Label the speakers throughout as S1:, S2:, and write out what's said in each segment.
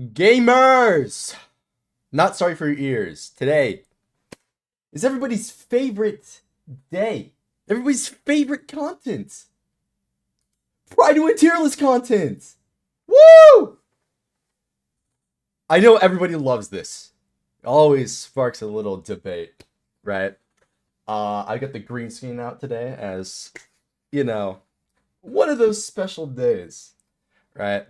S1: Gamers! Not sorry for your ears. Today is everybody's favorite day. Everybody's favorite content. Prydwen tier list content. Woo! I know everybody loves this. It always sparks a little debate, right? I got the green screen out today as, one of those special days, right?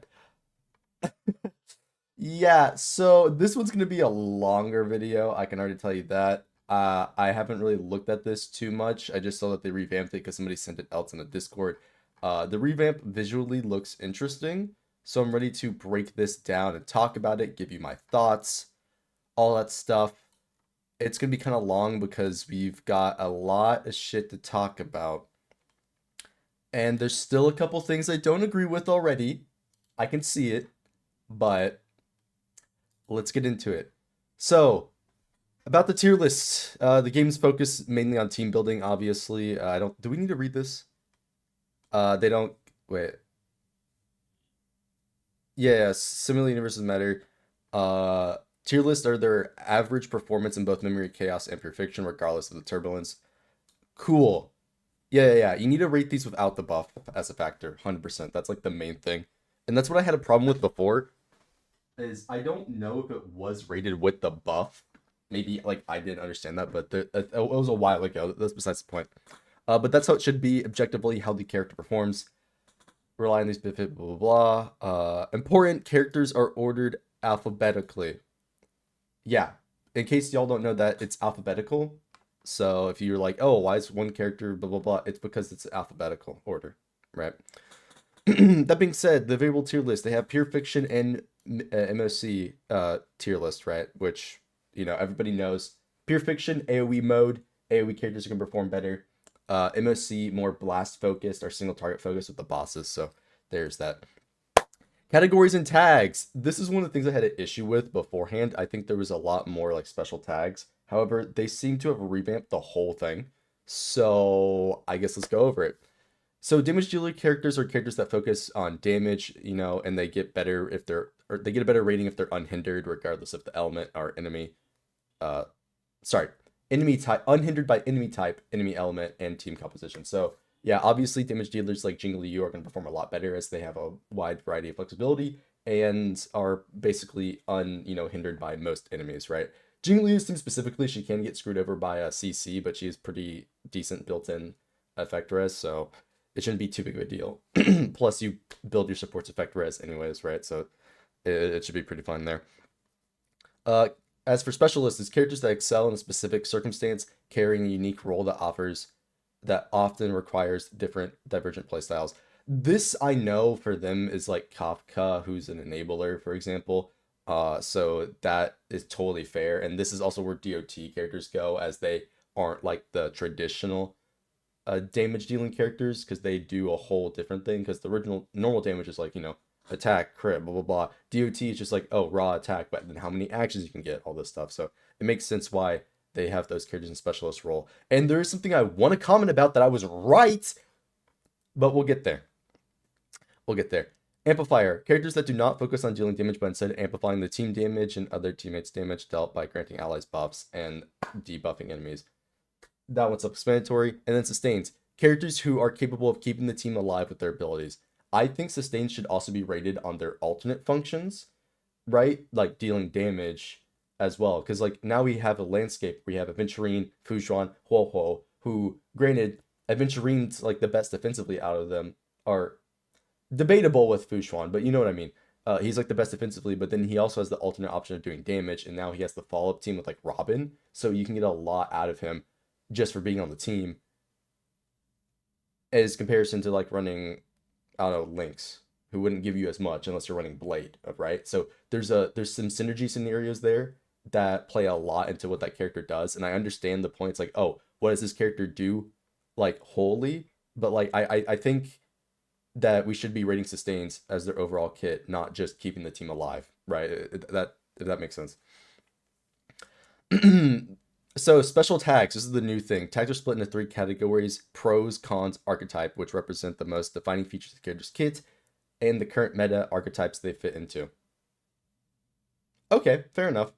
S1: Yeah, so this one's gonna be a longer video. I can already tell you that. I haven't really looked at this too much. I just saw that they revamped it because somebody sent it out in the Discord. The revamp visually looks interesting, so I'm ready to break this down and talk about it, give you my thoughts, all that stuff. It's gonna be kind of long because we've got a lot of shit to talk about. And there's still a couple things I don't agree with already. I can see it, but let's get into it. So, about the tier list, the game's focused mainly on team building, obviously. I don't, do we need to read this? They don't, wait. Yeah, Simulated Universes Matter. Tier lists are their average performance in both memory, chaos, and perfection, regardless of the turbulence. Cool. Yeah. You need to rate these without the buff as a factor, 100%. That's like the main thing. And that's what I had a problem with before, is I don't know if it was rated with the buff. Maybe like I didn't understand that, but it was a while ago. That's besides the point. But that's how it should be objectively, how the character performs. Rely on these blah blah blah. Important characters are ordered alphabetically. Yeah, in case y'all don't know that, it's alphabetical. So if you're like, oh, why is one character blah blah blah? It's because it's alphabetical order, right? That being said, the variable tier list, they have pure fiction and MOC tier list, right? Which, everybody knows. Pure fiction, AoE mode, AoE characters can perform better. MOC, more blast focused or single target focused with the bosses. So there's that. Categories and tags. This is one of the things I had an issue with beforehand. I think there was a lot more like special tags. However, they seem to have revamped the whole thing. So I guess let's go over it. So damage dealer characters are characters that focus on damage, and they get better if they get a better rating if they're unhindered, regardless of the element or enemy. Enemy type, unhindered by enemy type, enemy element, and team composition. So yeah, obviously damage dealers like Jingli Yu are going to perform a lot better as they have a wide variety of flexibility and are basically hindered by most enemies, right? Jingli Yu specifically, she can get screwed over by a CC, but she is pretty decent built-in effect res, so it shouldn't be too big of a deal. Plus, you build your support's effect res anyways, right? So it should be pretty fun there. As for specialists, it's characters that excel in a specific circumstance, carrying a unique role that often requires different divergent playstyles. This I know for them is like Kafka, who's an enabler, for example. So that is totally fair. And this is also where DOT characters go, as they aren't like the traditional damage dealing characters, because they do a whole different thing. Because the original normal damage is like, attack, crit, blah blah blah. DOT is just like, oh, raw attack, but then how many actions you can get, all this stuff. So it makes sense why they have those characters in specialist role. And there is something I want to comment about that I was right, but we'll get there. Amplifier, characters that do not focus on dealing damage, but instead amplifying the team damage and other teammates' damage dealt by granting allies buffs and debuffing enemies. That one's self-explanatory. And then sustains, characters who are capable of keeping the team alive with their abilities. I think sustains should also be rated on their alternate functions, right? Like dealing damage as well. Because like now we have a landscape. We have Aventurine, Fushuan, Huohuo, who, granted, Aventurine's like the best defensively out of them, are debatable with Fushuan, but you know what I mean. He's like the best defensively, but then he also has the alternate option of doing damage, and now he has the follow-up team with like Robin, so you can get a lot out of him just for being on the team, as comparison to like running, I don't know, Lynx, who wouldn't give you as much unless you're running Blade, right? So there's some synergy scenarios there that play a lot into what that character does, and I understand the points like, oh, what does this character do like wholly? But like I think that we should be rating sustains as their overall kit, not just keeping the team alive, right? That if that makes sense. So special tags, this is the new thing. Tags are split into 3 categories: pros, cons, archetype, which represent the most defining features of the character's kit, and the current meta archetypes they fit into. Okay, fair enough.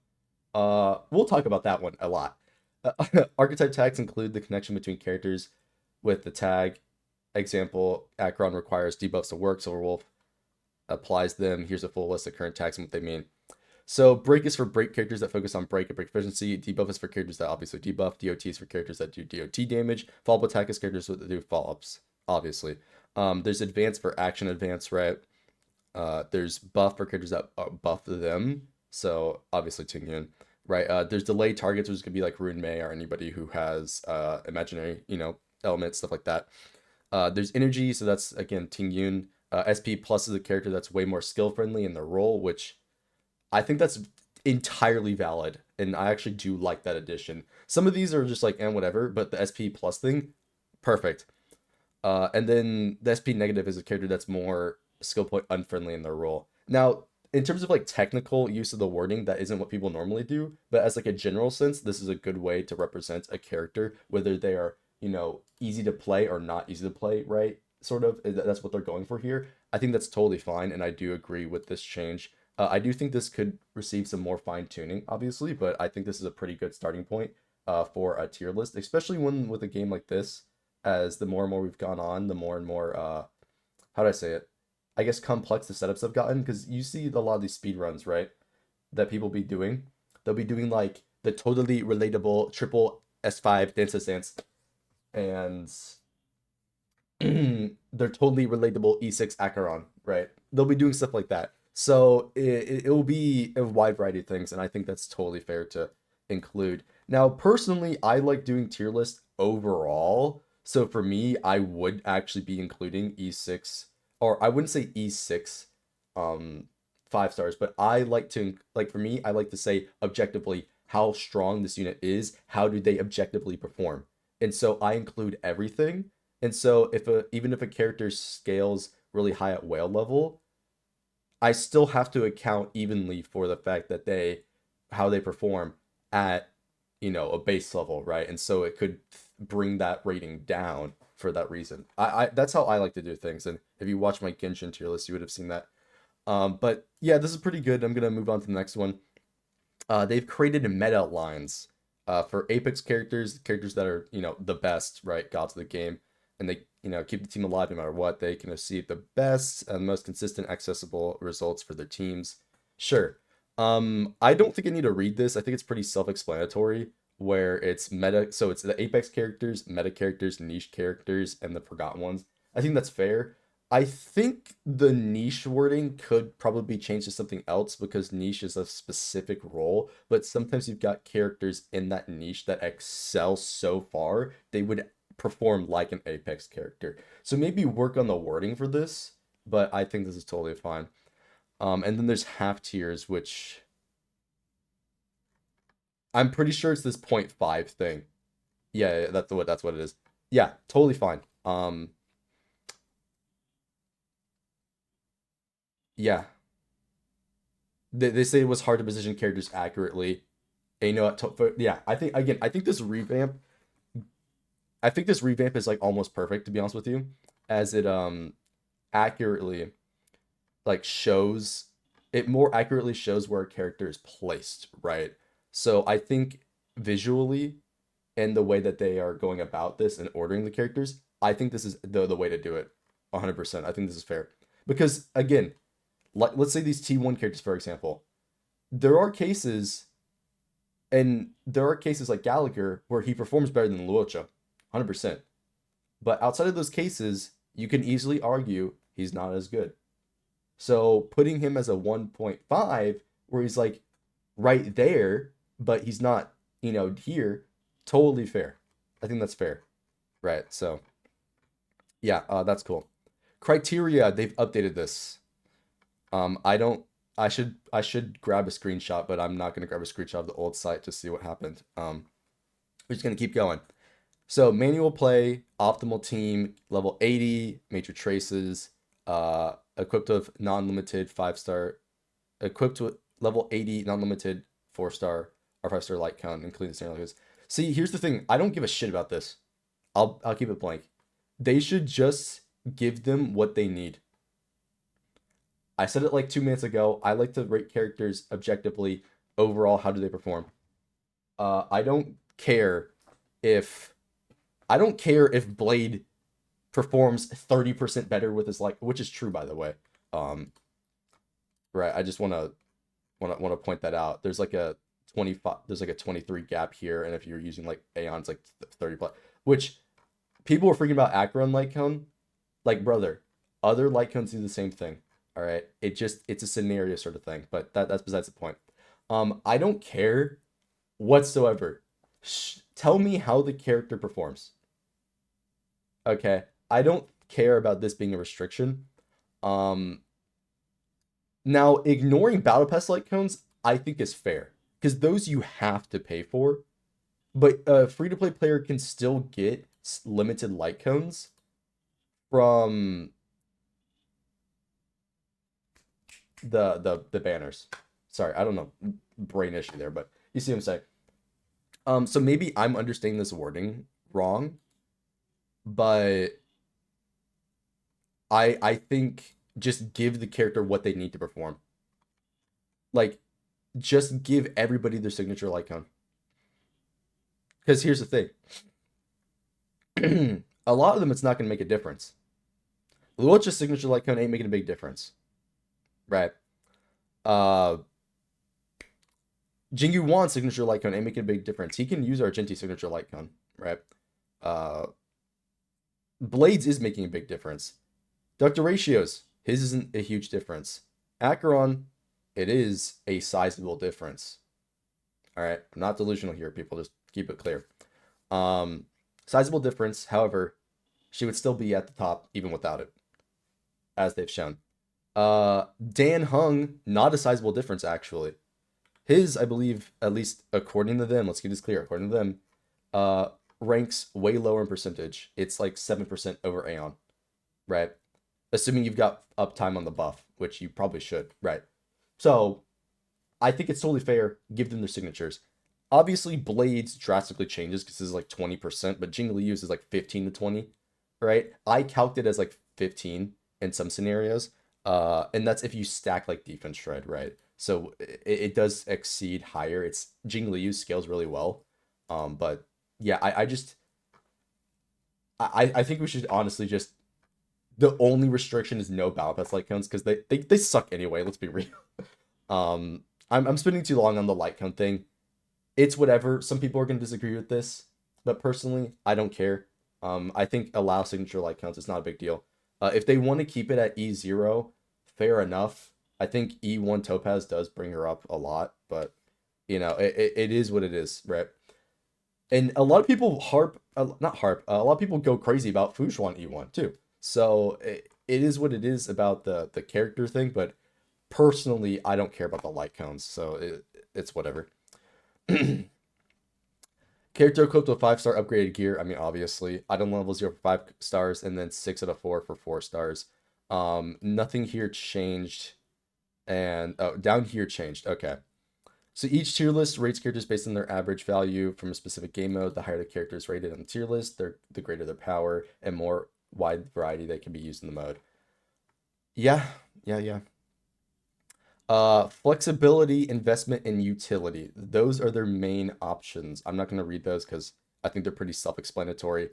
S1: We'll talk about that one a lot. Archetype tags include the connection between characters with the tag. Example, Acheron requires debuffs to work. Silverwolf applies them. Here's a full list of current tags and what they mean. So break is for break characters that focus on break and break efficiency. Debuff is for characters that obviously debuff. DOT is for characters that do DOT damage. Follow-up attack is characters that do follow-ups, obviously. There's advance for action advance, right? There's buff for characters that buff them. So obviously Tingyun, right? There's delayed targets, which could be like Rune Mei or anybody who has imaginary, elements, stuff like that. There's energy, so that's again Tingyun. SP plus is a character that's way more skill friendly in their role, which I think that's entirely valid, and I actually do like that addition. Some of these are just like and whatever, but the SP plus thing, perfect. And then the SP negative is a character that's more skill point unfriendly in their role. Now, in terms of like technical use of the wording, that isn't what people normally do, but as like a general sense, this is a good way to represent a character, whether they are, easy to play or not easy to play, right? Sort of, that's what they're going for here. I think that's totally fine, and I do agree with this change. I do think this could receive some more fine tuning, obviously, but I think this is a pretty good starting point for a tier list, especially when with a game like this, as the more and more we've gone on, the more and more how do I say it? I guess complex the setups have gotten, because you see a lot of these speed runs, right? That people be doing. They'll be doing like the totally relatable triple S5 dance dance, and they're totally relatable E6 Acheron, right? They'll be doing stuff like that. So it will be a wide variety of things, and I think that's totally fair to include. Now, personally, I like doing tier list overall. So for me, I would actually be including E6, or I wouldn't say E6 um 5 stars, but I like to like for me, I like to say objectively how strong this unit is, how do they objectively perform. And so I include everything. And so if a even if a character scales really high at whale level, I still have to account evenly for the fact that they how they perform at a base level, right? And so it could bring that rating down for that reason. I that's how I like to do things. And if you watch my Genshin tier list, you would have seen that. But yeah, this is pretty good. I'm gonna move on to the next one. They've created meta lines for Apex characters, characters that are, the best, right? Gods of the game. And they, keep the team alive no matter what. They can achieve the best and most consistent, accessible results for their teams. Sure. I don't think I need to read this. I think it's pretty self-explanatory where it's meta. So it's the Apex characters, meta characters, niche characters, and the forgotten ones. I think that's fair. I think the niche wording could probably be changed to something else because niche is a specific role, but sometimes you've got characters in that niche that excel so far, they would perform like an Apex character. So maybe work on the wording for this, but I think this is totally fine. And then there's half tiers, which I'm pretty sure it's this point 0.5 thing. Yeah, that's what it is. Yeah, totally fine. Yeah, they say it was hard to position characters accurately. And yeah, I think this revamp, is like almost perfect to be honest with you, as it accurately like shows it more accurately shows where a character is placed, right? So I think visually and the way that they are going about this and ordering the characters, I think this is the way to do it. 100%. I think this is fair. Because again, like let's say these T1 characters for example, there are cases like Gallagher where he performs better than Luocha, 100%. But outside of those cases, you can easily argue he's not as good. So putting him as a 1.5, where he's like right there, but he's not, here, totally fair. I think that's fair. Right. So yeah, that's cool. Criteria, they've updated this. I don't I should grab a screenshot, but I'm not gonna grab a screenshot of the old site to see what happened. We're just gonna keep going. So manual play, optimal team, level 80, major traces, equipped with non-limited 5-star, equipped with level 80 non-limited 4-star or 5-star light count, including scenarios. See, here's the thing. I don't give a shit about this. I'll keep it blank. They should just give them what they need. I said it like 2 minutes ago. I like to rate characters objectively. Overall, how do they perform? I don't care if Blade performs 30% better with his like, which is true by the way. Um, right. I just want to point that out. There's like a 25, there's like a 23 gap here, and if you're using like Aeon's like 30 plus, which people were freaking about Acheron light cone. Like, brother, other light cones do the same thing. All right. It's a scenario sort of thing, but that's besides the point. I don't care whatsoever. Tell me how the character performs. Okay. I don't care about this being a restriction. Um, Now ignoring battle pass light cones, I think is fair because those you have to pay for, but a free to play player can still get limited light cones from the banners. Sorry, I don't know, brain issue there, but you see what I'm saying. So maybe I'm understanding this wording wrong, but I think just give the character what they need to perform. Like, just give everybody their signature light cone. Because here's the thing. A lot of them, it's not going to make a difference. Luocha's signature light cone ain't making a big difference. Right. Uh, Jingu Wan's signature light cone ain't making a big difference. He can use Argenti signature light cone. Right. Uh, Blades is making a big difference. Dr. Ratios, his isn't a huge difference. Acheron, it is a sizable difference. All right. I'm not delusional here, people. Just keep it clear. Sizable difference. However, she would still be at the top even without it, as they've shown. Dan Hung, not a sizable difference actually. His, I believe, at least according to them, let's get this clear. According to them, ranks way lower in percentage. It's like 7% over Aeon, right? Assuming you've got uptime on the buff, which you probably should, right? So I think it's totally fair. Give them their signatures. Obviously, Blades drastically changes because this is like 20%, but Jing Liu's is like 15 to 20, right? I calced it as like 15 in some scenarios. And that's if you stack like defense shred, right? So it does exceed higher. It's Jing Liu scales really well. But yeah, I think we should honestly just, the only restriction is no battle pass light cones because they suck anyway. Let's be real. I'm spending too long on the light cone thing. It's whatever. Some people are gonna disagree with this, but personally, I don't care. I think allow signature light cones. It's not a big deal. If they want to keep it at E0, fair enough. I think E1 Topaz does bring her up a lot, but you know, it is what it is, right? And a lot of people not harp, a lot of people go crazy about Fushuan E1 too. So it is what it is about the character thing, but personally, I don't care about the light cones, so it's whatever. Character equipped with 5-star upgraded gear. I mean, obviously, item level 0 for 5 stars, and then 6 out of 4 for 4 stars. Nothing here changed, and oh, down here changed. Okay, so each tier list rates characters based on their average value from a specific game mode. The higher the character is rated on the tier list, the greater their power and more wide variety they can be used in the mode. Yeah, yeah. Flexibility, investment, and utility. Those are their main options. I'm not going to read those because I think they're pretty self-explanatory.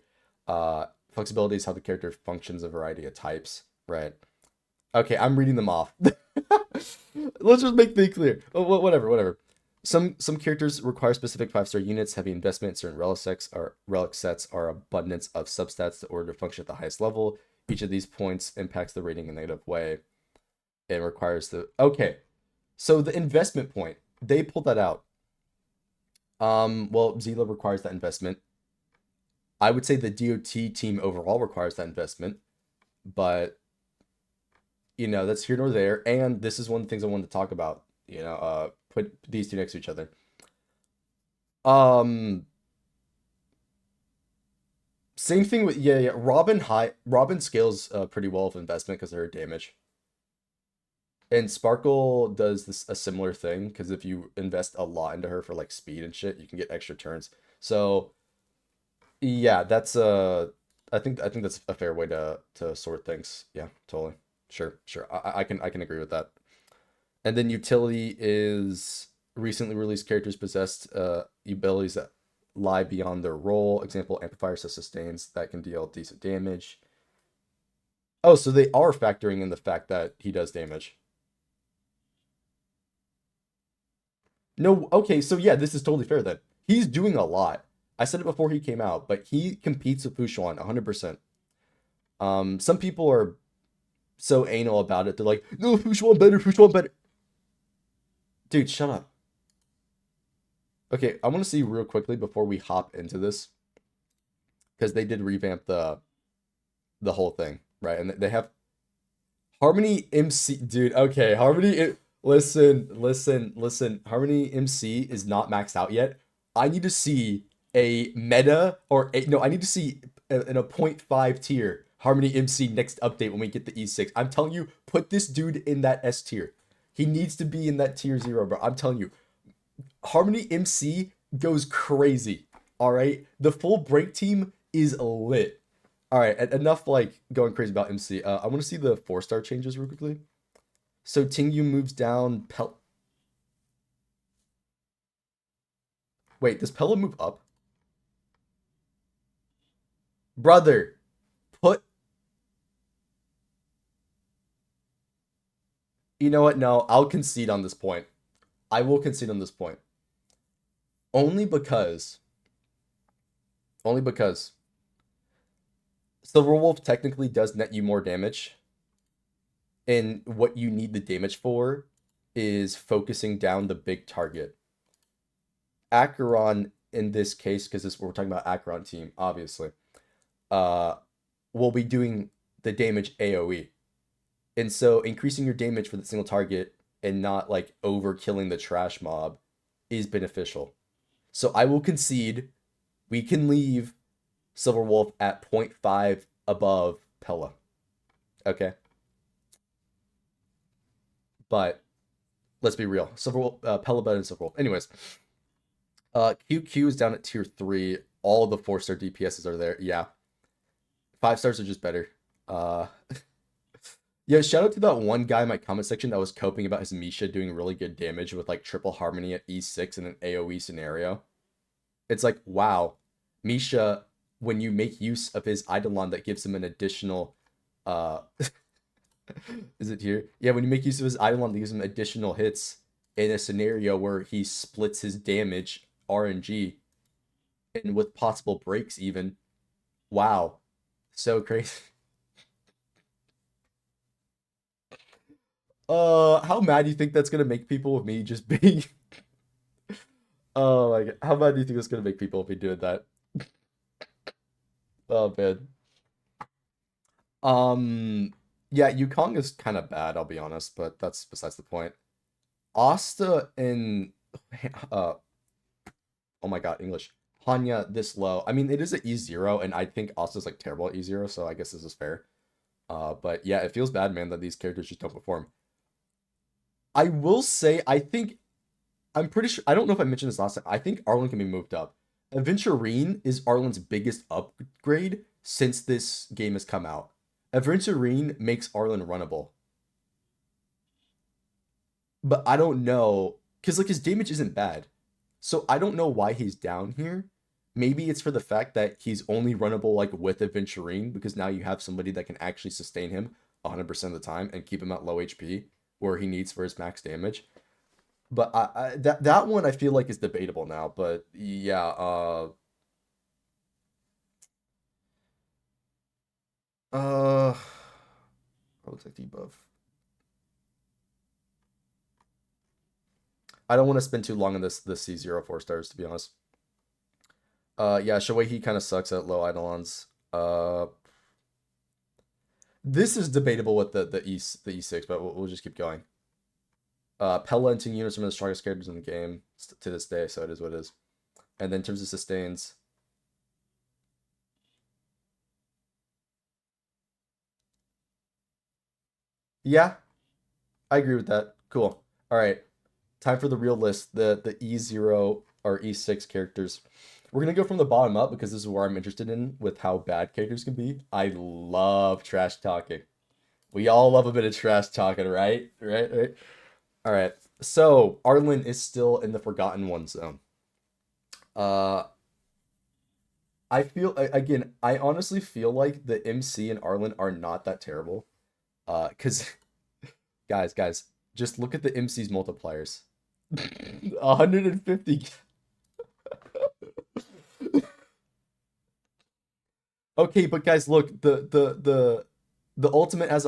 S1: Flexibility is how the character functions a variety of types, right? Okay, I'm reading them off. Let's just make things clear. Oh, whatever. Some characters require specific 5-star units, heavy investment, certain relic sets are abundance of substats in order to function at the highest level. Each of these points impacts the rating in a negative way. It requires the okay. So the investment point, they pulled that out. Well, Zila requires that investment. I would say the DOT team overall requires that investment, but you know, that's here nor there. And this is one of the things I wanted to talk about. You know, put these two next to each other. Um, Same thing with yeah. Robin scales pretty well with investment because of her damage. And Sparkle does this a similar thing because if you invest a lot into her for like speed and shit, you can get extra turns. So yeah, that's I think that's a fair way to sort things. Yeah, totally. Sure. I can agree with that. And then utility is recently released characters possessed abilities that lie beyond their role. Example, amplifiers that sustains that can deal decent damage. Oh, so they are factoring in the fact that he does damage. No, okay, so yeah, this is totally fair then. He's doing a lot. I said it before he came out, but he competes with Fushuan 100%. Some people are so anal about it. They're like, no, Fushuan better, Fushuan better. Dude, shut up. Okay, I want to see real quickly before we hop into this, because they did revamp the whole thing, right? And they have Harmony MC, dude. Okay, listen. Harmony MC is not maxed out yet. I need to see a meta or a, no, I need to see in a point 0.5 tier Harmony MC next update when we get the E6. I'm telling you, put this dude in that S tier. He needs to be in that tier 0, bro. I'm telling you, Harmony MC goes crazy. All right, the full break team is lit. All right, enough like going crazy about MC. I want to see the 4-star changes real quickly. So Tingyu moves down. Wait, does Pella move up? Brother, put. You know what? No, I'll concede on this point. I will concede on this point. Only because. Only because. Silverwolf technically does net you more damage. And what you need the damage for is focusing down the big target. Acheron, in this case, because this we're talking about Acheron team, obviously, uh, will be doing the damage AoE. And so increasing your damage for the single target and not like overkilling the trash mob is beneficial. So I will concede we can leave Silverwolf at point 0.5 above Pella. Okay. But let's be real. Silverwolf, Pella better than Silverwolf. Anyways, QQ is down at tier 3. All the 4-star DPSs are there. Yeah. 5 stars are just better. Uh Yeah, shout out to that one guy in my comment section that was coping about his Misha doing really good damage with like triple harmony at E6 in an AoE scenario. It's like, wow, Misha, when you make use of his Eidolon that gives him an additional is it here? Yeah, when you make use of his Eidolon that gives him additional hits in a scenario where he splits his damage RNG and with possible breaks even. Wow. So crazy. How mad do you think that's gonna make people with me just being oh my god. How mad do you think that's gonna make people if we doing that? Oh man. Um yeah, Yukong is kind of bad, I'll be honest, but that's besides the point. Asta and uh oh my god, English. Hanya this low. I mean, it is an E0, and I think Asta's like terrible at E0, so I guess this is fair. But yeah, it feels bad, man, that these characters just don't perform. I will say, I'm pretty sure. I don't know if I mentioned this last time. I think Arlen can be moved up. Aventurine is Arlen's biggest upgrade since this game has come out. Aventurine makes Arlen runnable, but I don't know because like his damage isn't bad, so I don't know why he's down here. Maybe it's for the fact that he's only runnable like with Aventurine because now you have somebody that can actually sustain him 100% of the time and keep him at low HP where he needs for his max damage. But that one I feel like is debatable now. But yeah, uh, looks like debuff. I don't want to spend too long on this C0 4 stars to be honest. Yeah, Shawaihi kind of sucks at low Eidolons. This is debatable with the E6, but we'll just keep going. Pella and Ting are some of the strongest characters in the game to this day, so it is what it is. And then in terms of sustains, yeah, I agree with that. Cool. All right, time for the real list. The E0 or E6 characters. We're gonna go from the bottom up because this is where I'm interested in with how bad characters can be. I love trash talking. We all love a bit of trash talking, right? Right. All right. So Arlen is still in the Forgotten One zone. Uh, I feel again. I honestly feel like the MC and Arlen are not that terrible. Cause guys, just look at the MC's multipliers. 150. Okay, but guys, look, the ultimate has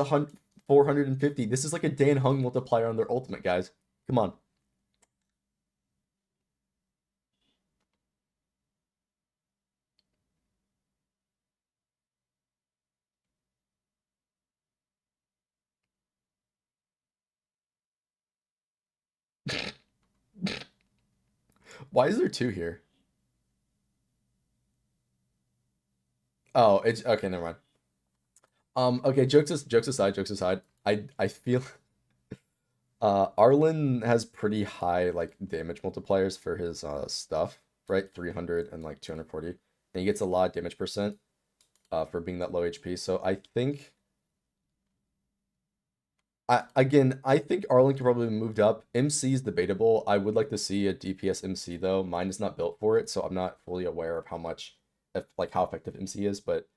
S1: 450. This is like a Dan Hung multiplier on their ultimate, guys. Come on. Why is there two here? Oh, it's okay, never mind. Okay, jokes aside. I feel Arlen has pretty high like damage multipliers for his stuff, right? 300 and like 240. And he gets a lot of damage percent for being that low HP. So I think I think Arlen could probably be moved up. MC is debatable. I would like to see a DPS MC though. Mine is not built for it, so I'm not fully aware of how much, if, like how effective MC is. But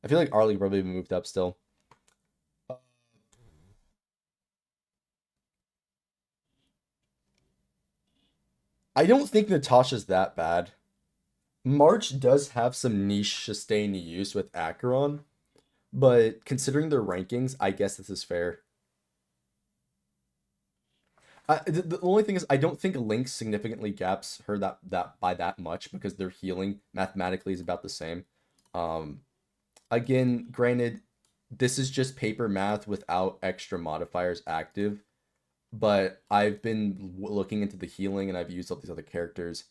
S1: I feel like Arlen could probably be moved up still. I don't think Natasha's that bad. March does have some niche sustained use with Acheron, but considering their rankings, I guess this is fair. The only thing is, I don't think Lynx significantly gaps her that by that much because their healing mathematically is about the same. Um, Again, granted, this is just paper math without extra modifiers active, but I've been looking into the healing and I've used all these other characters.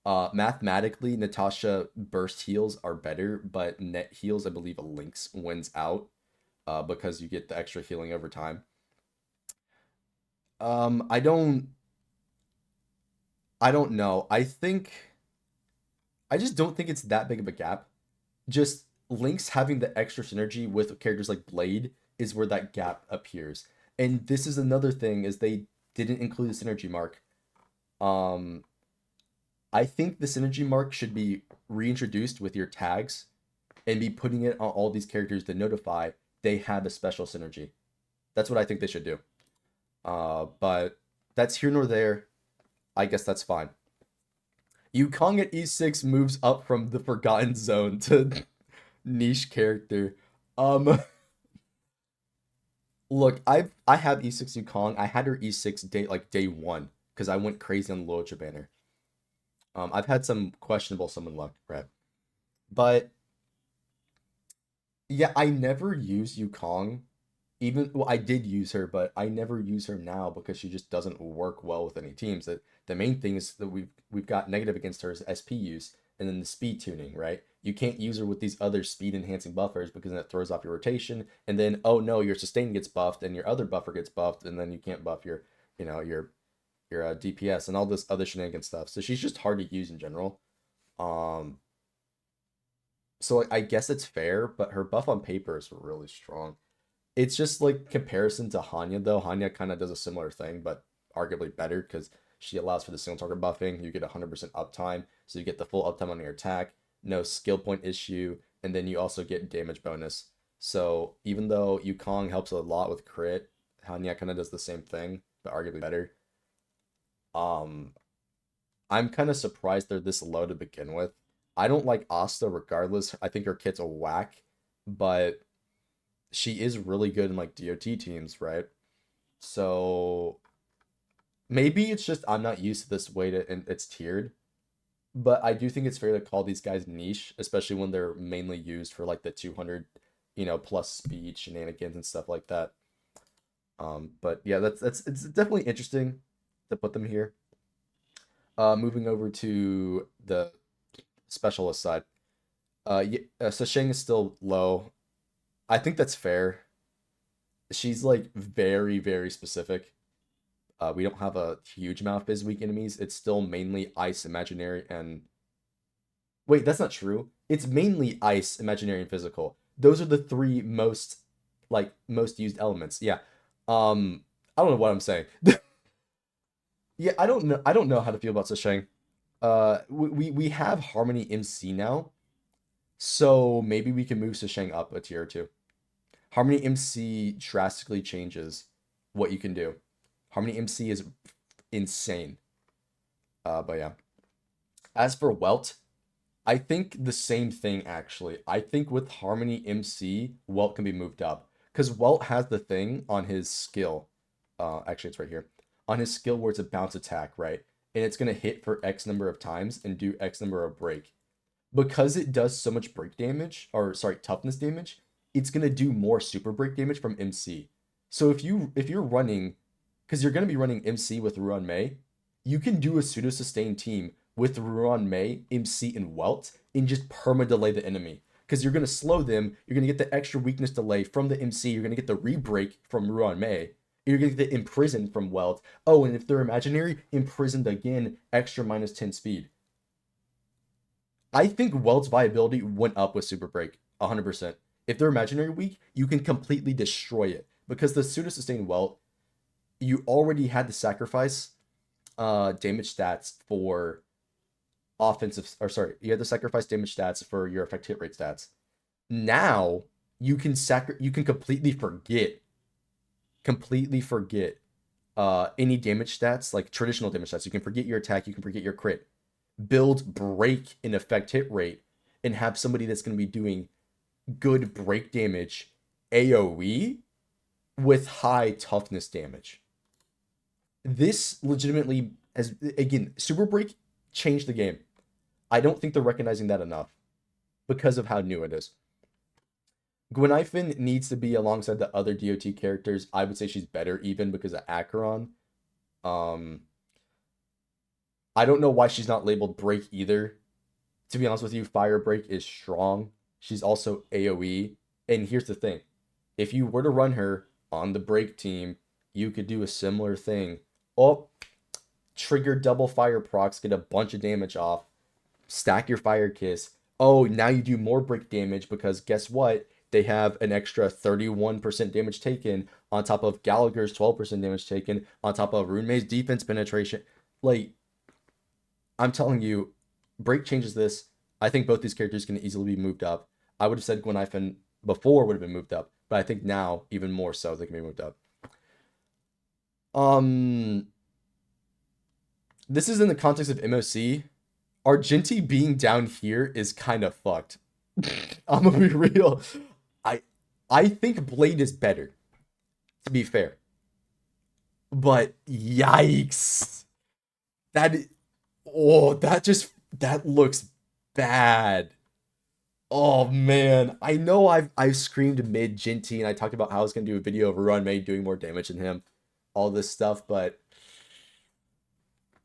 S1: Mathematically, Natasha burst heals are better, but net heals, I believe, a Lynx wins out because you get the extra healing over time. Um, I don't, I don't know. I just don't think it's that big of a gap. Just Lynx having the extra synergy with characters like Blade is where that gap appears. And this is another thing is they didn't include the synergy mark. Um, I think the synergy mark should be reintroduced with your tags and be putting it on all these characters to notify they have a special synergy. That's what I think they should do. But that's here nor there. I guess that's fine. Yukong at E6 moves up from the Forgotten Zone to niche character. Um, Look, I have E6 Yukong. I had her E6 day one because I went crazy on the Luocha banner. I've had some questionable summon luck, right? But yeah, I never use Yukong. Even well, I did use her, but I never use her now because she just doesn't work well with any teams. That the main thing is that we've got negative against her is SP use and then the speed tuning, right? You can't use her with these other speed enhancing buffers because then it throws off your rotation, and then oh no, your sustain gets buffed and your other buffer gets buffed, and then you can't buff your, you know, your DPS and all this other shenanigan stuff. So she's just hard to use in general. Um, so I guess it's fair, but her buff on paper is really strong. It's just like comparison to Hanya though. Hanya kind of does a similar thing, but arguably better because she allows for the single target buffing. You get 100% uptime, so you get the full uptime on your attack, no skill point issue, and then you also get damage bonus. So even though Yukong helps a lot with crit, Hanya kind of does the same thing, but arguably better. Um, I'm kind of surprised they're this low to begin with. I don't like Asta regardless. I think her kit's a whack, but she is really good in like DOT teams, right? So maybe it's just I'm not used to this way to and it's tiered, but I do think it's fair to call these guys niche, especially when they're mainly used for like the 200, plus speed shenanigans and stuff like that. But yeah, that's it's definitely interesting to put them here. Moving over to the specialist side. Yeah, Sasheng is still low. I think that's fair. She's like very, very specific. We don't have a huge amount of Biz weak enemies. It's still mainly ice, imaginary, and wait, that's not true. It's mainly ice, imaginary, and physical. Those are the three most like most used elements. Yeah. I don't know what I'm saying. Yeah, I don't know how to feel about Sasheng. We have Harmony MC now, so maybe we can move Sasheng up a tier or two. Harmony MC drastically changes what you can do. Harmony MC is insane. But yeah. As for Welt, I think the same thing actually. I think with Harmony MC, Welt can be moved up. Because Welt has the thing on his skill. Actually, it's right here. On his skill where it's a bounce attack, right? And it's gonna hit for X number of times and do X number of break. Because it does so much break damage, or sorry, toughness damage, it's gonna do more super break damage from MC. So if you're running, because you're gonna be running MC with Ruan Mei, you can do a pseudo sustain team with Ruan Mei, MC, and Welt, and just perma delay the enemy. Because you're gonna slow them, you're gonna get the extra weakness delay from the MC, you're gonna get the re-break from Ruan Mei, you're gonna get the imprisoned from Welt. Oh, and if they're imaginary, imprisoned again, extra minus 10 speed. I think Welt's viability went up with Super Break 100%. If they're imaginary weak, you can completely destroy it because the pseudo sustain Welt, you already had to sacrifice damage stats for offensive, or sorry, you had to sacrifice damage stats for your effect hit rate stats. Now you can completely forget any damage stats like traditional damage stats. You can forget your attack, you can forget your crit, build break and effect hit rate, and have somebody that's going to be doing good break damage AoE with high toughness damage. This legitimately has, again, Super Break changed the game. I don't think they're recognizing that enough because of how new it is. Gwenhyphen needs to be alongside the other DOT characters. I would say she's better even because of Acheron. Um, I don't know why she's not labeled Break either. To be honest with you, Fire Break is strong. She's also AoE. And here's the thing. If you were to run her on the Break team, you could do a similar thing. Oh, trigger double fire procs, get a bunch of damage off, stack your Fire Kiss. Oh, now you do more Break damage because guess what? They have an extra 31% damage taken on top of Gallagher's 12% damage taken on top of Rune Mei's defense penetration. Like, I'm telling you, Break changes this. I think both these characters can easily be moved up. I would have said Gwenhyphen before would have been moved up, but I think now even more so they can be moved up. Um, this is in the context of MOC. Argenti being down here is kind of fucked. I'm gonna be real. I I think Blade is better, to be fair. But yikes. That oh, that looks bad. Oh man, I know I've screamed mid Jinty and I talked about how I was gonna do a video of Ruan Mei doing more damage than him, all this stuff, but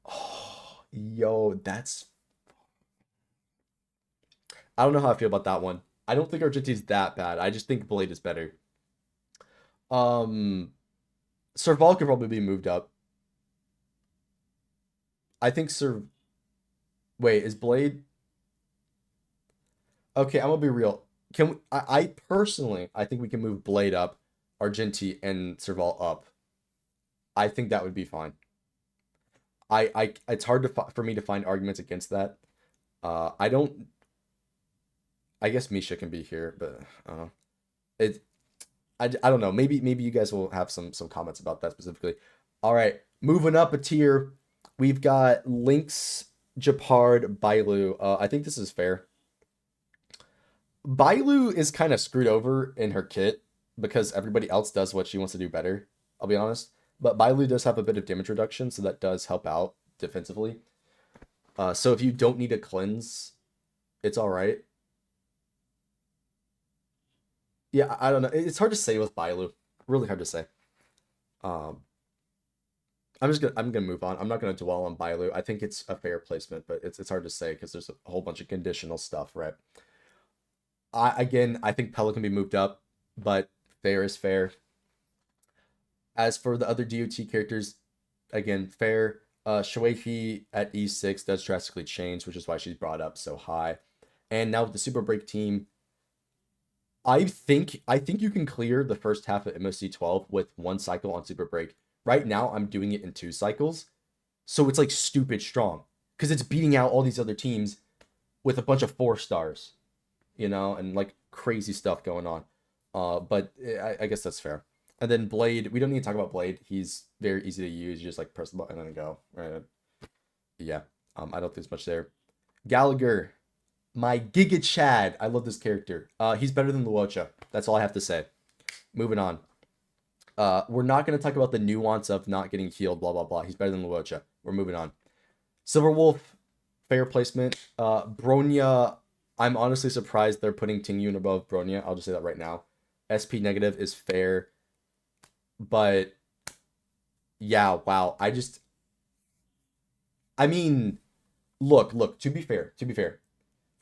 S1: oh, yo, that's I don't know how I feel about that one. I don't think Argenti's that bad. I just think Blade is better. Um, Serval could probably be moved up. I think Sir. Wait, is Blade? Okay, I'm gonna be real. Can we? I personally, I think we can move Blade up, Argenti and Serval up. I think that would be fine. It's hard for me to find arguments against that. I don't. I guess Misha can be here, but it. I don't know. Maybe you guys will have some comments about that specifically. All right, moving up a tier, we've got Lynx, Japard, Bailu. I think this is fair. Bailu is kind of screwed over in her kit because everybody else does what she wants to do better. I'll be honest, but Bailu does have a bit of damage reduction, so that does help out defensively. So if you don't need a cleanse, it's all right. Yeah, I don't know. It's hard to say with Bailu. Really hard to say. Um, I'm gonna move on. I'm not gonna dwell on Bailu. I think it's a fair placement, but it's hard to say because there's a whole bunch of conditional stuff, right? I think Pella can be moved up, but fair is fair. As for the other DOT characters, again, fair. Shueiki at E6 does drastically change, which is why she's brought up so high. And now with the Super Break team, I think you can clear the first half of MOC 12 with one cycle on Super Break. Right now, I'm doing it in 2 cycles, so it's like stupid strong because it's beating out all these other teams with a bunch of 4 stars, and like crazy stuff going on. But I guess that's fair. And then Blade, we don't need to talk about Blade. He's very easy to use. You just like press the button and go. Right? Yeah. I don't think there's much there. Gallagher, my Giga Chad. I love this character. He's better than Luocha. That's all I have to say. Moving on. We're not going to talk about the nuance of not getting healed, blah, blah, blah. He's better than Luocha. We're moving on. Silverwolf, fair placement. Bronya, I'm honestly surprised they're putting Ting Yun above Bronya. I'll just say that right now. SP negative is fair. But, yeah, wow. I mean, look, to be fair.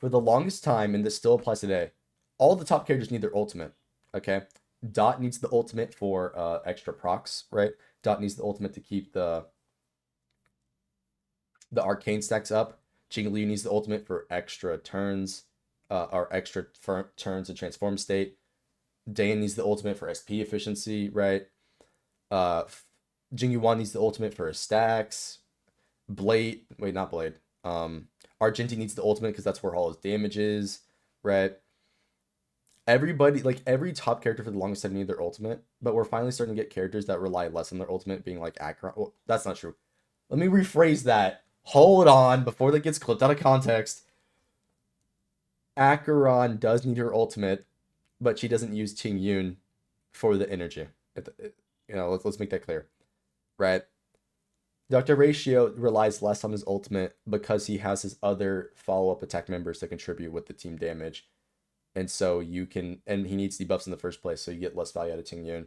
S1: For the longest time, and this still applies today, all the top characters need their ultimate, okay? Dot needs the ultimate for extra procs, right? Dot needs the ultimate to keep the arcane stacks up. Jingliu needs the ultimate for extra turns, or extra turns in transform state. Dan needs the ultimate for SP efficiency, right? Uh, Jing Yuan needs the ultimate for his stacks. Blade, wait, not Blade. Argenti needs the ultimate because that's where all his damage is, right? Everybody, like every top character for the longest time, need their ultimate, but we're finally starting to get characters that rely less on their ultimate, being like Acheron. Well, that's not true. Let me rephrase that. Hold on, before that gets clipped out of context. Acheron does need her ultimate, but she doesn't use Ting Yun for the energy. Let's make that clear, right? Dr. Ratio relies less on his ultimate because he has his other follow-up attack members to contribute with the team damage. And so and he needs debuffs in the first place, so you get less value out of Ting Yun.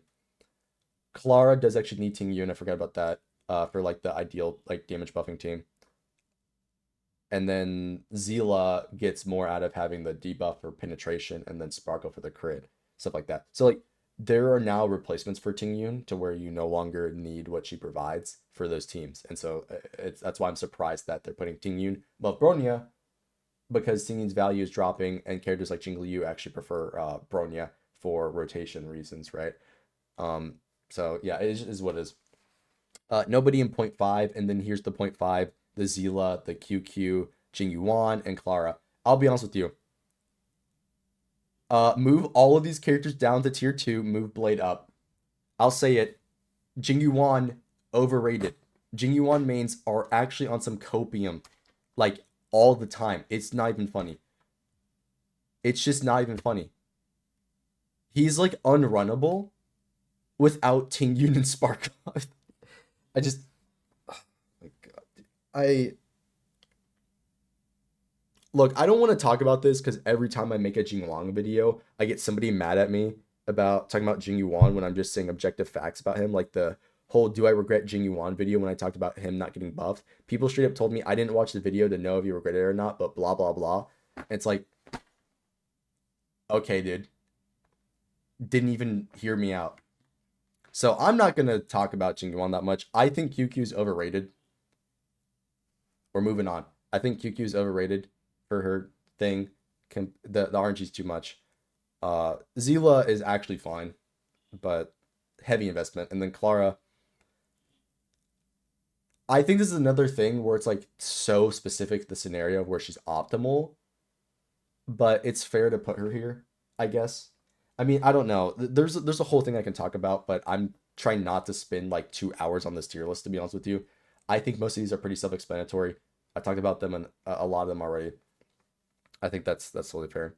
S1: Clara does actually need Ting Yun, I forgot about that, for like the ideal like damage buffing team. And then Zila gets more out of having the debuff for penetration and then Sparkle for the crit, stuff like that. So like there are now replacements for Ting Yun to where you no longer need what she provides for those teams. And so that's why I'm surprised that they're putting Ting Yun above Bronya, because Ting Yun's value is dropping and characters like Jingliu actually prefer Bronya for rotation reasons, right? So yeah, it is what it is. Nobody in 0.5, and then here's the 0.5, the Zila, the QQ, Jing Yuan, and Clara. I'll be honest with you. Move all of these characters down to tier 2, move Blade up. I'll say it. Jing Yuan, overrated. Jing Yuan mains are actually on some copium, like, all the time. It's not even funny. It's just not even funny. He's, like, unrunnable without Ting Yun and Sparkle. I just... Oh my god. Look, I don't want to talk about this because every time I make a Jing Wang video, I get somebody mad at me about talking about Jing Yuan when I'm just saying objective facts about him, like the whole "Do I regret Jing Yuan" video when I talked about him not getting buffed. People straight up told me I didn't watch the video to know if you regret it or not, but blah blah blah. And it's like, okay, dude, didn't even hear me out. So I'm not gonna talk about Jing Yuan that much. I think QQ's overrated. We're moving on. I think QQ's overrated for her thing. The RNG's too much. Zila is actually fine, but heavy investment. And then Clara, I think this is another thing where it's like so specific the scenario where she's optimal, but it's fair to put her here, I guess. I mean, I don't know. There's a whole thing I can talk about, but I'm trying not to spend like 2 hours on this tier list, to be honest with you. I think most of these are pretty self-explanatory. I talked about them and a lot of them already. I think that's totally fair.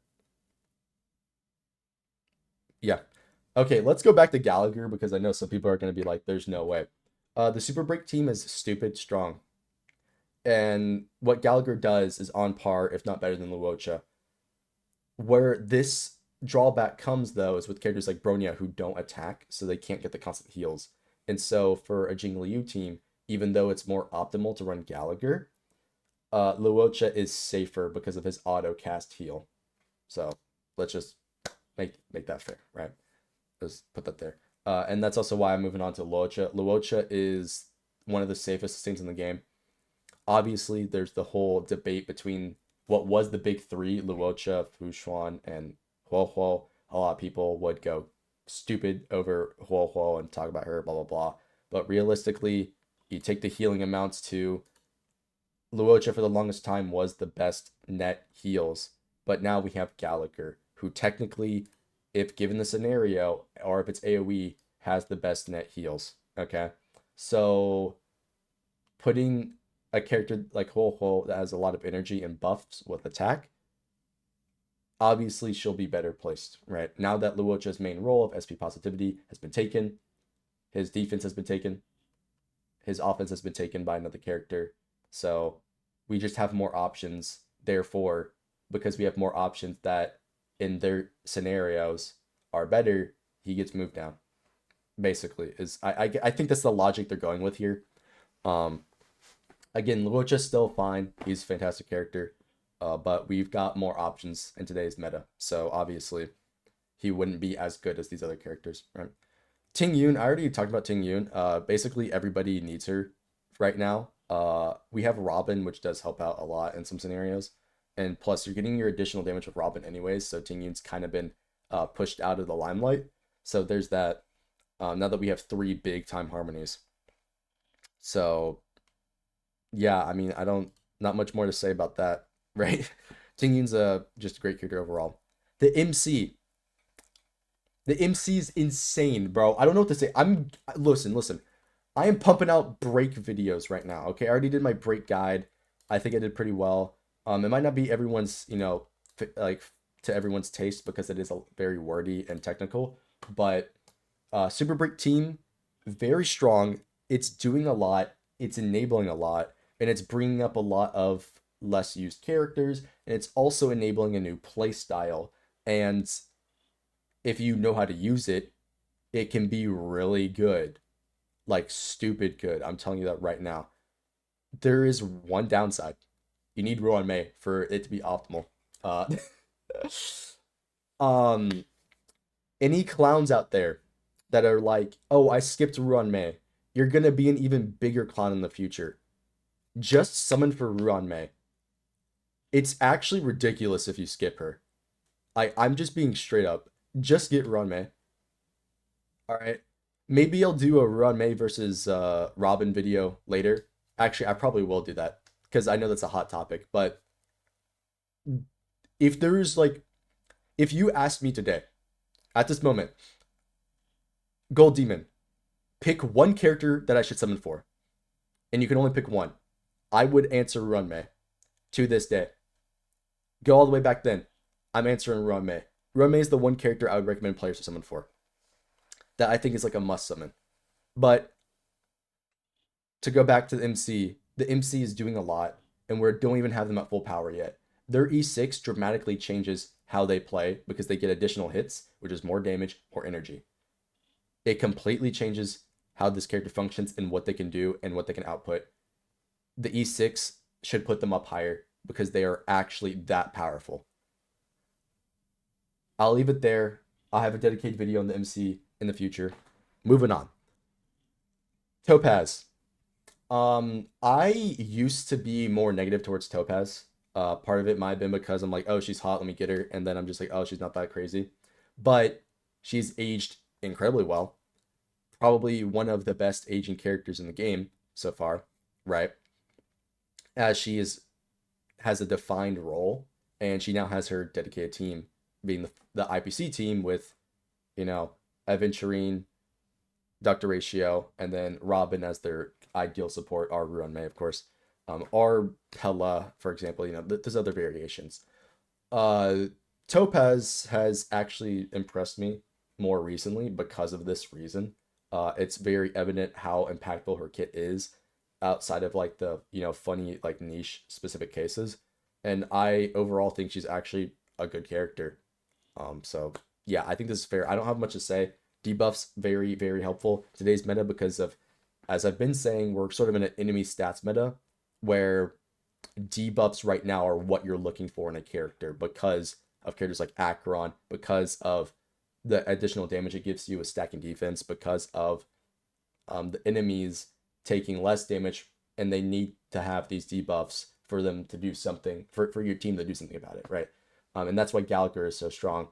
S1: Yeah. Okay, let's go back to Gallagher because I know some people are going to be like, there's no way. The Super Break team is stupid strong. And what Gallagher does is on par, if not better than Luocha. Where this drawback comes, though, is with characters like Bronya who don't attack, so they can't get the constant heals. And so for a Jingliu team, even though it's more optimal to run Gallagher, Luocha is safer because of his auto cast heal. So let's just make that fair, right? Just put that there. And that's also why I'm moving on to Luocha. Luocha is one of the safest things in the game. Obviously, there's the whole debate between what was the big three, Luocha, Fushuan, and Huohuo. a lot of people would go stupid over Huo and talk about her, blah blah blah. But realistically, you take the healing amounts to Luocha for the longest time was the best net heals, but now we have Gallagher, who technically, if given the scenario or if it's AoE, has the best net heals. Okay, so putting a character like Ho that has a lot of energy and buffs with attack, obviously she'll be better placed, right? Now that Luocha's main role of SP positivity has been taken, his defense has been taken, his offense has been taken by another character. So we just have more options. Therefore, because we have more options that in their scenarios are better, he gets moved down. Basically, is I think that's the logic they're going with here. Um, Again, Luocha's still fine. He's a fantastic character. But we've got more options in today's meta. So obviously, he wouldn't be as good as these other characters, right? Ting Yun, I already talked about Ting Yun. Basically, everybody needs her right now. We have Robin, which does help out a lot in some scenarios. And plus, you're getting your additional damage with Robin anyways. So Ting Yun's kind of been pushed out of the limelight. So there's that. Now that we have 3 big time harmonies. So yeah, I mean, not much more to say about that, right? Ting Yun's just a great character overall. The MC. The MC is insane, bro. I don't know what to say. Listen. I am pumping out break videos right now. Okay, I already did my break guide. I think I did pretty well. It might not be everyone's, like to everyone's taste because it is a very wordy and technical, but Super Break team, very strong. It's doing a lot. It's enabling a lot, and it's bringing up a lot of less used characters, and it's also enabling a new play style. And if you know how to use it, it can be really good, like stupid good. I'm telling you that right now. There is one downside. You need Ruan Mei for it to be optimal. Uh, um, any clowns out there that are like, oh, I skipped Ruan Mei, you're gonna be an even bigger clown in the future. Just summon for Ruan Mei. It's actually ridiculous if you skip her. I'm just being straight up. Just get Ruan Mei. All right. Maybe I'll do a Ruan Mei versus Robin video later. Actually, I probably will do that because I know that's a hot topic. But if there's like, if you asked me today, at this moment, GoldDemon, pick one character that I should summon for, and you can only pick one, I would answer Ruan Mei to this day. Go all the way back then. I'm answering Ruan Mei. Ruan Mei is the one character I would recommend players to summon for. That I think is like a must summon. But to go back to the MC is doing a lot, and we don't even have them at full power yet. Their E6 dramatically changes how they play because they get additional hits, which is more damage, more energy. It completely changes how this character functions and what they can do and what they can output. The E6 should put them up higher because they are actually that powerful. I'll leave it there. I'll have a dedicated video on the MC in the future. Moving on. Topaz. I used to be more negative towards Topaz. Part of it might have been because I'm like, oh, she's hot, let me get her. And then I'm just like, oh, she's not that crazy. But she's aged incredibly well. Probably one of the best aging characters in the game so far, right? As she has a defined role, and she now has her dedicated team, being the IPC team with, Aventurine, Dr. Ratio, and then Robin as their ideal support, or Ruan Mei, of course, or Pella, for example. There's other variations. Topaz has actually impressed me more recently because of this reason. It's very evident how impactful her kit is outside of like the funny like niche specific cases, and I overall think she's actually a good character. So yeah, I think this is fair. I don't have much to say. Debuffs very very helpful today's meta because of, as I've been saying, we're sort of in an enemy stats meta where debuffs right now are what you're looking for in a character because of characters like Acheron, because of the additional damage it gives you with stacking defense, because of the enemies taking less damage, and they need to have these debuffs for them to do something, for your team to do something about it, right? And that's why Gallagher is so strong.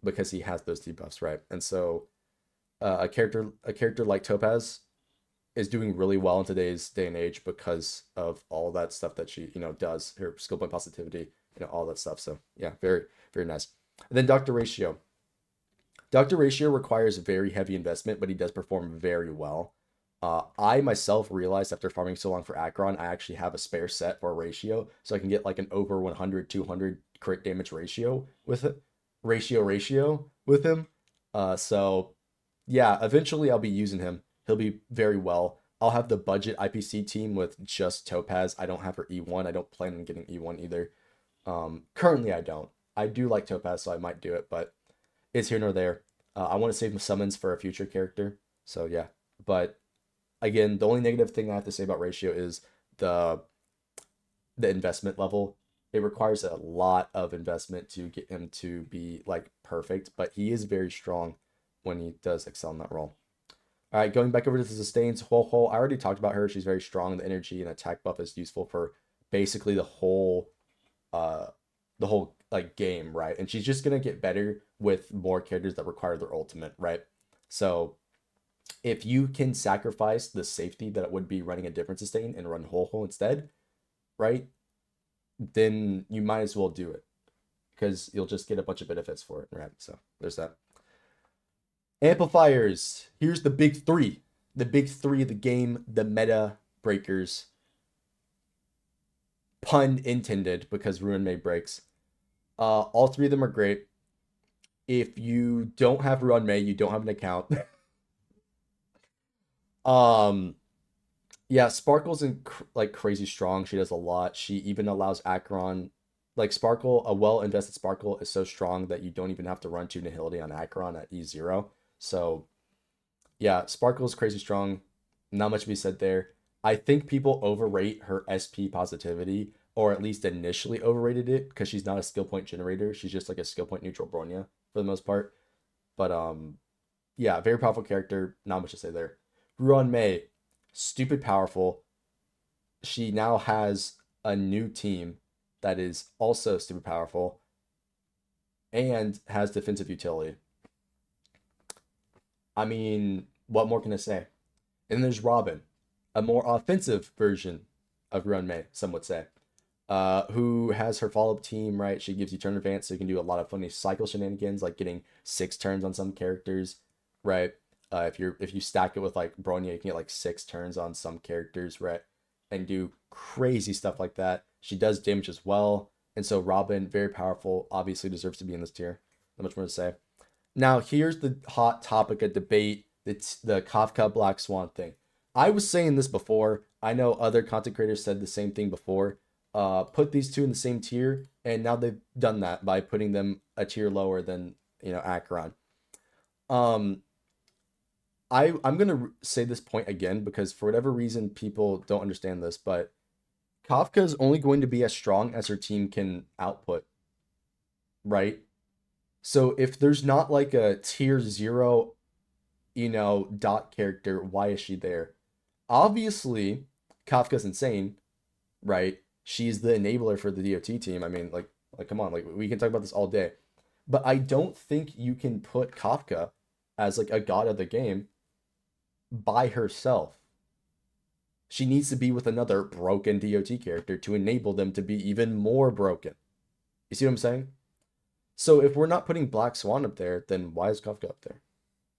S1: because he has those debuffs, right? And so a character like Topaz is doing really well in today's day and age because of all that stuff that she, does, her skill point positivity, all that stuff. So yeah, very, very nice. And then Dr. Ratio. Dr. Ratio requires very heavy investment, but he does perform very well. I myself realized after farming so long for Acheron, I actually have a spare set for a ratio, so I can get like an over 100, 200 crit damage ratio with it. Ratio with him. So yeah, eventually I'll be using him. He'll be very well. I'll have the budget IPC team with just Topaz. I don't have her E1. I don't plan on getting E1 either. Currently I don't. I do like Topaz, so I might do it, but it's here nor there. I want to save my summons for a future character. So yeah. But again, the only negative thing I have to say about Ratio is the the investment level. It requires a lot of investment to get him to be like perfect, but he is very strong when he does excel in that role. All right, going back over to the sustains, Ho. I already talked about her. She's very strong. The energy and attack buff is useful for basically uh, the whole like game, right? And she's just gonna get better with more characters that require their ultimate, right? So if you can sacrifice the safety that it would be running a different sustain and run Ho instead, right? Then you might as well do it because you'll just get a bunch of benefits for it, right? So there's that. Amplifiers. Here's the big three. The big three of the game, the meta breakers. Pun intended, because Ruin May breaks. All three of them are great. If you don't have Ruin May, you don't have an account. um, yeah, Sparkle's like crazy strong. She does a lot. She even allows Acheron, like Sparkle, a well invested Sparkle is so strong that you don't even have to run to Nihility on Acheron at E0. So yeah, Sparkle is crazy strong. Not much to be said there. I think people overrate her SP positivity, or at least initially overrated it because she's not a skill point generator. She's just like a skill point neutral Bronya for the most part. But yeah, very powerful character. Not much to say there. Ruan Mei, stupid powerful. She now has a new team that is also stupid powerful and has defensive utility. I mean, what more can I say? And then there's Robin, a more offensive version of Ruan Mei, some would say, who has her follow-up team, right? She gives you turn advance, so you can do a lot of funny cycle shenanigans, like getting 6 turns on some characters, right? If you stack it with like Bronya, you can get like 6 turns on some characters, right? And do crazy stuff like that. She does damage as well, and so Robin, very powerful, obviously deserves to be in this tier. Not much more to say. Now, here's the hot topic of debate. It's the Kafka Black Swan thing. I was saying this before. I know other content creators said the same thing before. Put these two in the same tier, and now they've done that by putting them a tier lower than, Acheron. Um, I'm gonna say this point again because for whatever reason people don't understand this, but Kafka is only going to be as strong as her team can output, right? So if there's not like a tier zero, dot character, why is she there? Obviously, Kafka's insane, right? She's the enabler for the DOT team. I mean, like come on, like we can talk about this all day. But I don't think you can put Kafka as like a god of the game by herself. She needs to be with another broken DOT character to enable them to be even more broken. You see what I'm saying? So if we're not putting Black Swan up there, then why is Kafka up there?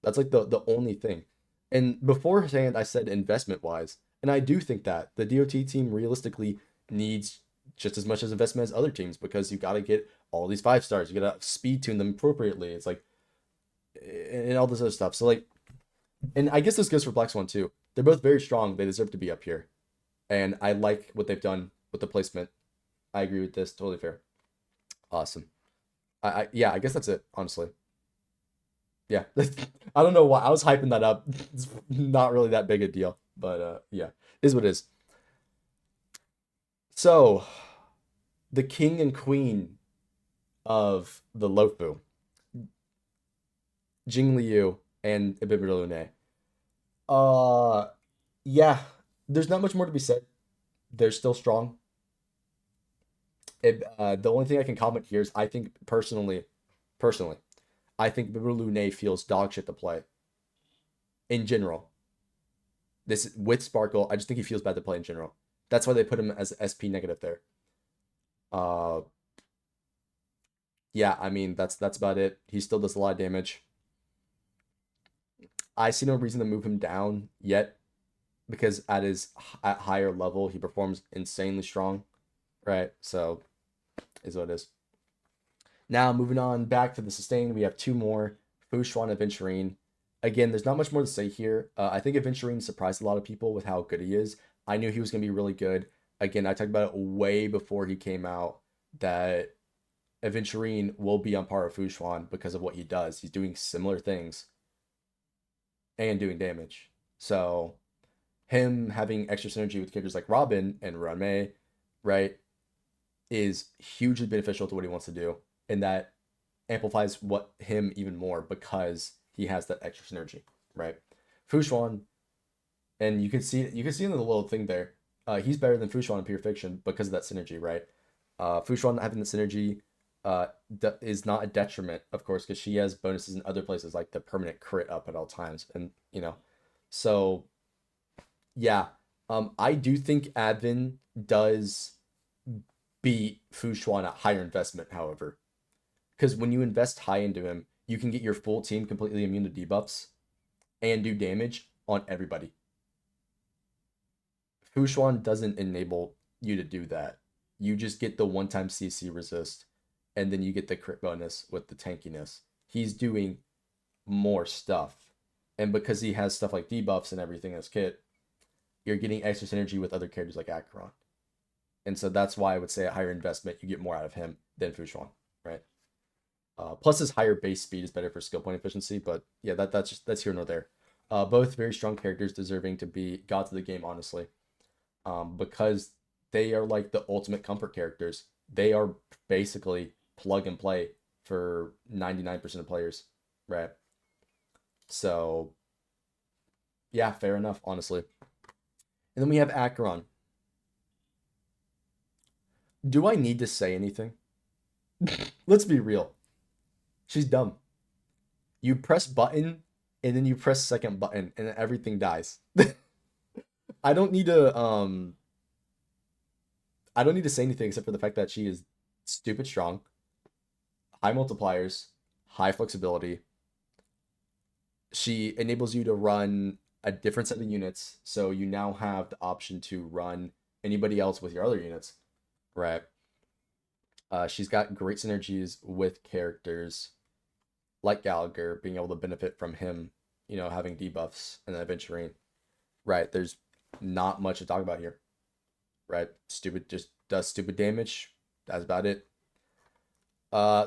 S1: That's like the only thing. And beforehand, I said investment wise, and I do think that the DOT team realistically needs just as much as investment as other teams because you got to get all these 5 stars. You got to speed tune them appropriately. It's like, and all this other stuff. So like, and I guess this goes for Black Swan too. They're both very strong. They deserve to be up here, and I like what they've done with the placement. I agree with this. Totally fair. Awesome. Yeah, I guess that's it. Honestly. Yeah. I don't know why I was hyping that up. It's not really that big a deal, but yeah, is what it is. So, the king and queen of the Lofu, Jing Liu and Ibibirune. Uh, yeah, there's not much more to be said. They're still strong. The only thing I can comment here is I think personally, I think Lune feels dog shit to play in general. This with Sparkle, I just think he feels bad to play in general. That's why they put him as SP negative there. Uh, yeah, I mean that's about it. He still does a lot of damage. I see no reason to move him down yet because at higher level he performs insanely strong, right? So is what it is. Now moving on back to the sustain, we have two more, Fushuan and Aventurine. Again, there's not much more to say here. I think Aventurine surprised a lot of people with how good he is. I knew he was gonna be really good. Again, I talked about it way before he came out that Aventurine will be on par with Fushuan because of what he does. He's doing similar things and doing damage. So him having extra synergy with characters like Robin and Ranmei, right, is hugely beneficial to what he wants to do, and that amplifies what him even more because he has that extra synergy, right? Fushuan, and you can see in the little thing there, he's better than Fushuan in Pure Fiction because of that synergy, right? Fushuan having the synergy is not a detriment, of course, because she has bonuses in other places like the permanent crit up at all times, and so yeah, I do think Advin does beat Fushuan at higher investment, however, because when you invest high into him, you can get your full team completely immune to debuffs and do damage on everybody. Fushuan doesn't enable you to do that. You just get the one-time CC resist, and then you get the crit bonus with the tankiness. He's doing more stuff. And because he has stuff like debuffs and everything in his kit, you're getting extra synergy with other characters like Acheron. And so that's why I would say a higher investment, you get more out of him than Fushuan, right? Plus his higher base speed is better for skill point efficiency, but yeah, that's here nor there. Both very strong characters deserving to be gods of the game, honestly, because they are like the ultimate comfort characters. They are basically plug and play for 99% of players, right? So yeah, fair enough, honestly. And then we have Acheron. Do I need to say anything? Let's be real. She's dumb. You press button and then you press second button and then everything dies. I don't need to I don't need to say anything except for the fact that she is stupid strong, high multipliers, high flexibility. She enables you to run a different set of units, so you now have the option to run anybody else with your other units, right? She's got great synergies with characters like Gallagher, being able to benefit from him, having debuffs and then Aventurine. Right, there's not much to talk about here. Right, stupid, just does stupid damage. That's about it.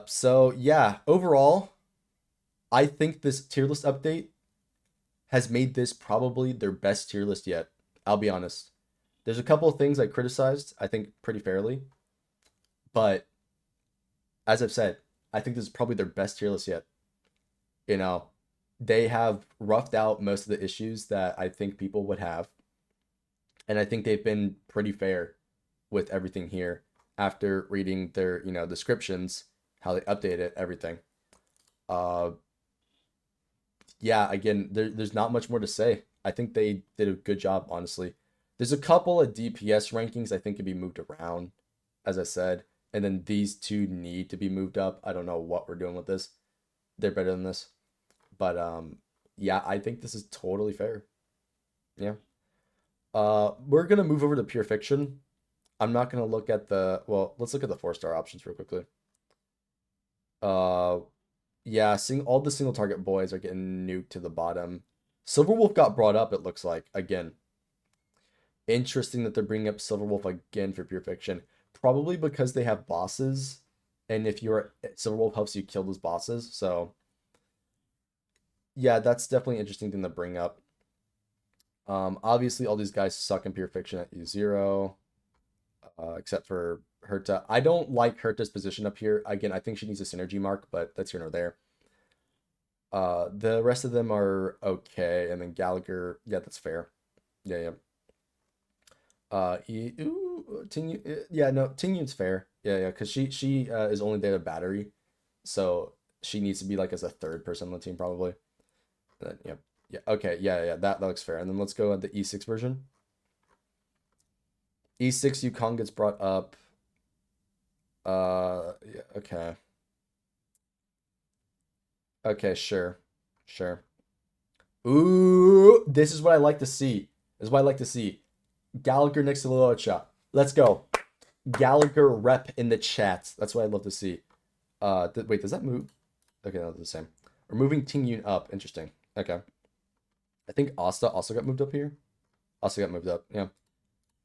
S1: So yeah, overall, I think this tier list update has made this probably their best tier list yet. I'll be honest. There's a couple of things I criticized, I think pretty fairly, but as I've said, I think this is probably their best tier list yet. You know, they have roughed out most of the issues that I think people would have, and I think they've been pretty fair with everything here after reading their, descriptions, how they updated everything. Uh, yeah, again, there's not much more to say. I think they did a good job, honestly. There's a couple of DPS rankings I think could be moved around, as I said, and then these two need to be moved up. I don't know what we're doing with this. They're better than this, but yeah, I think this is totally fair. Yeah. We're gonna move over to pure fiction. I'm not gonna look at well, let's look at the 4-star options real quickly. Uh, yeah, seeing all the single target boys are getting nuked to the bottom. Silverwolf got brought up, it looks like, again. Interesting that they're bringing up Silverwolf again for pure fiction. Probably because they have bosses, and if you're Silverwolf helps you kill those bosses. So yeah, that's definitely an interesting thing to bring up. Obviously all these guys suck in pure fiction at U0. Except for Herta. I don't like Herta's position up here. Again, I think she needs a synergy mark, but that's here nor there. The rest of them are okay, and then Gallagher, yeah, that's fair. Yeah, yeah. Yeah, no, Tingyun's fair. Yeah, yeah, because she is only there to battery, so she needs to be like as a third person on the team probably. And then, yeah. Yeah. Okay. Yeah. Yeah. That looks fair. And then let's go at the E6 version. E6 Yukong gets brought up. Yeah, okay. Okay, sure. Sure. Ooh, this is what I like to see. This is what I like to see. Gallagher next to Lilocha. Let's go. Gallagher rep in the chat. That's what I'd love to see. Wait, does that move? Okay, no, the same. We're moving Ting Yun up. Interesting. Okay. I think Asta also got moved up here. Asta got moved up. Yeah.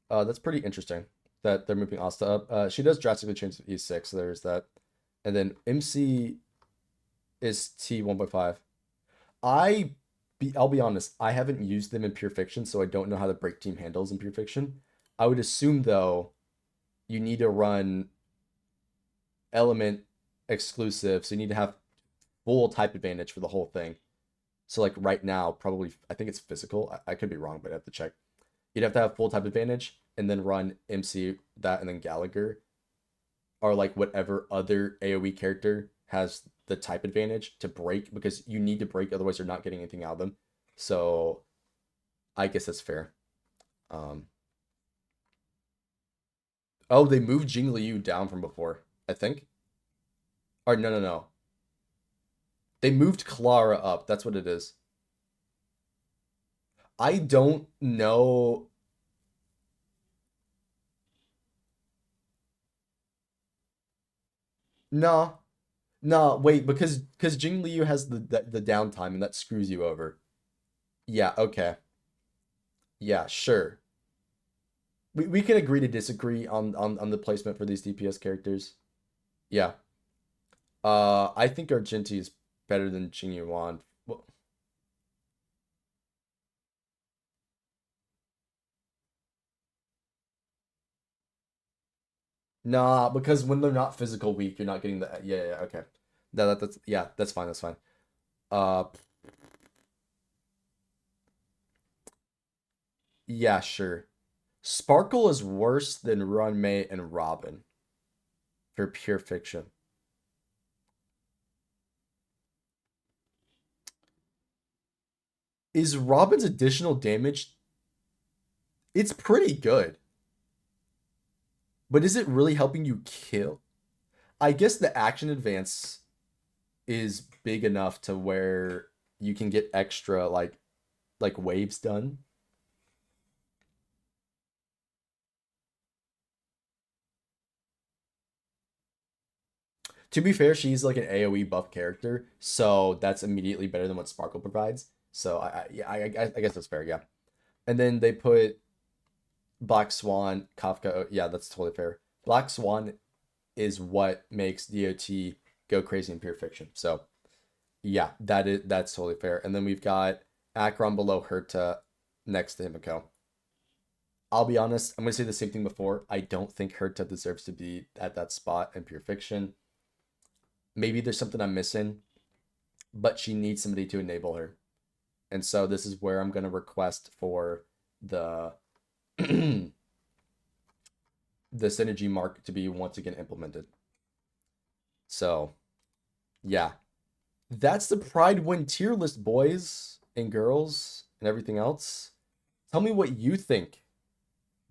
S1: That's pretty interesting that they're moving Asta up. She does drastically change to E6, so there's that. And then MC is T1.5. I'll be honest, I haven't used them in Pure Fiction, so I don't know how the break team handles in Pure Fiction. I would assume though, you need to run element exclusive, so you need to have full type advantage for the whole thing. So like right now, probably I think it's physical. I could be wrong, but I have to check. You'd have to have full type advantage and then run MC that and then Gallagher or like whatever other AoE character has the type advantage to break because you need to break, otherwise you're not getting anything out of them. So I guess that's fair. Oh, they moved Jing Liu down from before, I think. Or no, no, no. They moved Clara up. That's what it is. I don't know. No, no, wait, because Jing Liu has the downtime and that screws you over. Yeah, okay. Yeah, sure. We can agree to disagree on the placement for these DPS characters. Yeah. I think Argenti is better than Jing Yuan. Well, nah, because when they're not physical weak, you're not getting the yeah, yeah, okay. That's yeah, that's fine, that's fine. Uh yeah, sure. Sparkle is worse than Run May and Robin for pure fiction. Is Robin's additional damage? It's pretty good. But is it really helping you kill? I guess the action advance is big enough to where you can get extra like waves done. To be fair, she's like an AoE buff character, so that's immediately better than what Sparkle provides. So I guess that's fair, yeah. And then they put Black Swan, Kafka. Yeah, that's totally fair. Black Swan is what makes DOT go crazy in pure fiction. So yeah, that's totally fair. And then we've got Akron below Herta next to Himiko. I'll be honest, I'm gonna say the same thing before. I don't think Herta deserves to be at that spot in pure fiction. Maybe there's something I'm missing, but she needs somebody to enable her. And so this is where I'm gonna request for the the synergy mark to be once again implemented. So yeah, that's the Prydwen tier list, boys and girls and everything else. Tell me what you think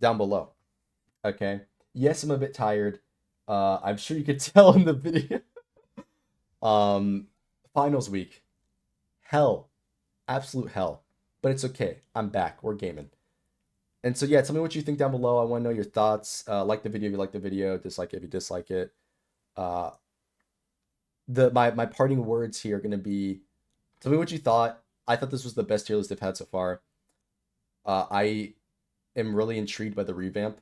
S1: down below. Okay. Yes, I'm a bit tired. I'm sure you could tell in the video. um, finals week. Hell. Absolute hell. But it's okay. I'm back. We're gaming. And so yeah, tell me what you think down below. I want to know your thoughts. Like the video if you like the video, dislike it if you dislike it. Uh, my parting words here are gonna be tell me what you thought. I thought this was the best tier list they've had so far. I am really intrigued by the revamp.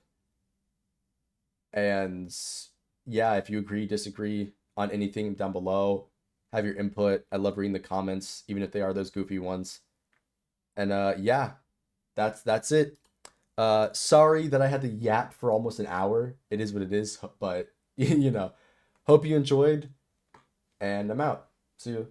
S1: And yeah, if you agree, disagree on anything down below, have your input. I love reading the comments, even if they are those goofy ones. And yeah, that's it. Sorry that I had to yap for almost an hour. It is what it is, but you know, hope you enjoyed, and I'm out. See you.